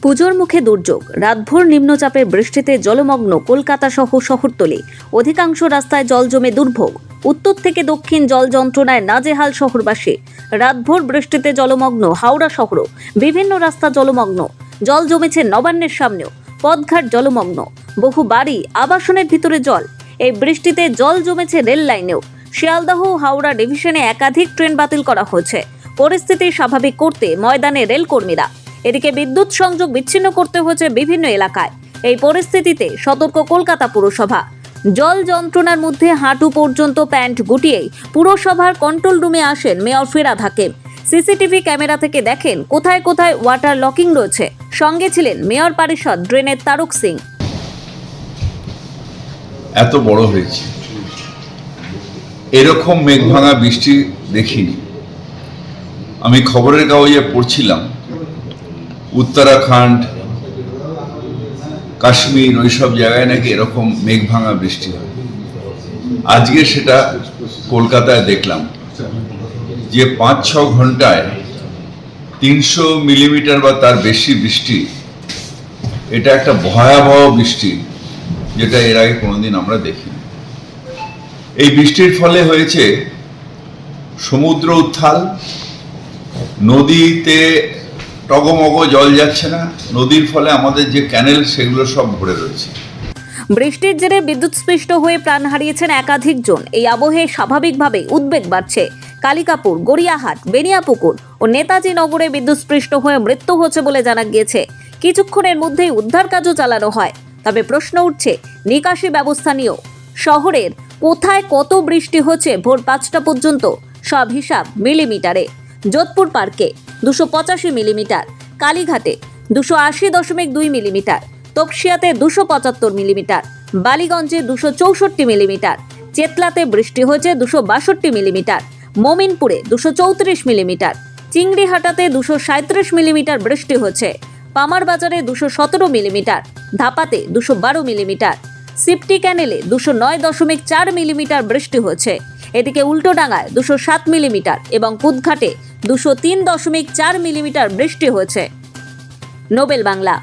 পুজোর মুখে দুর্যোগ, রাতভর নিম্নচাপের বৃষ্টিতে জলমগ্ন কলকাতা সহ শহরতলি। অধিকাংশ রাস্তায় জল জমে দুর্ভোগ। উত্তর থেকে দক্ষিণ জল যন্ত্রণায় নাজেহাল শহরবাসী। রাতভর বৃষ্টিতে জলমগ্ন হাওড়া শহরও। বিভিন্ন রাস্তা জলমগ্ন। জল জমেছে নবান্নের সামনেও। পথঘাট জলমগ্ন। বহু বাড়ি, আবাসনের ভিতরে জল। এই বৃষ্টিতে জল জমেছে রেল লাইনেও। শিয়ালদহ হাওড়া ডিভিশনে একাধিক ট্রেন বাতিল করা হয়েছে। পরিস্থিতি স্বাভাবিক করতে ময়দানে রেল কর্মীরা। এদিকে বিদ্যুৎ সংযোগ বিচ্ছিন্ন করতে হয়েছে বিভিন্ন এলাকায়। এই পরিস্থিতিতে সতর্ক কলকাতা পুরসভা। জল যন্ত্রণার মধ্যে হাঁটু পর্যন্ত প্যান্ট গুটিয়েই পুরসভার কন্ট্রোল রুমে আসেন mayor Firhad Hakim. CCTV camera থেকে দেখেন কোথায় কোথায় ওয়াটার লকিং রয়েছে। সঙ্গে ছিলেন মেয়র পরিষদ ড্রেনের তারক সিং। এত বড় হয়েছে, এরকম মেঘভাঙা বৃষ্টি দেখিনি। আমি খবরের কাগজে পড়ছিলাম উত্তরাখণ্ড, কাশ্মীর, ওইসব জায়গায় নাকি এরকম মেঘভাঙা বৃষ্টি হয়। আজকে সেটা কলকাতায় দেখলাম যে 5-6 ঘন্টায় 300 মিলিমিটার বা তার বেশি বৃষ্টি। এটা একটা ভয়াবহ বৃষ্টি, যেটা এর আগে কোনোদিন আমরা দেখিনি। এই বৃষ্টির ফলে হয়েছে সমুদ্র উত্থাল, নদীতে টগমগ জল যাচ্ছে না, নদীর ফলে আমাদের যে ক্যানেল সেগুলো সব ভরে রয়েছে। বৃষ্টির জেরে বিদ্যুৎস্পৃষ্ট হয়ে প্রাণ হারিয়েছেন একাধিক জন। এই আবহে স্বাভাবিকভাবে উদ্বেগ বাড়ছে। কালিকাপুর, গড়িয়াহাট, বেনিয়াপুকুর ও নেতাজি নগরে বিদ্যুৎস্পৃষ্ট হয়ে মৃত্যু হচ্ছে বলে জানা গিয়েছে। কিছুক্ষণের মধ্যেই উদ্ধার কাজও চালানো হয়। তবে প্রশ্ন উঠছে নিকাশি ব্যবস্থা নিয়েও। শহরের কোথায় কত বৃষ্টি হচ্ছে ভোর 5টা পর্যন্ত সব হিসাব মিলিমিটারে। যোধপুর পার্কে 285 মিলিমিটার, কালীঘাটে 280.2 মিলিমিটার, তপসিয়াতে 275 মিলিমিটার, বালিগঞ্জে 264 মিলিমিটার, চেতলাতে বৃষ্টি হয়েছে 262 মিলিমিটার, মোমিনপুরে 234 মিলিমিটার, চিংড়িহাটাতে 237 মিলিমিটার বৃষ্টি হয়েছে, পামারবাজারে 217 মিলিমিটার, ধাপাতে 212 মিলিমিটার, সিপটি ক্যানেলে 209.4 মিলিমিটার বৃষ্টি হয়েছে। এদিকে উল্টোডাঙ্গায় 207 মিলিমিটার এবং কুদঘাটে 203.4 মিলিমিটার বৃষ্টি হয়েছে। নোবেল বাংলা।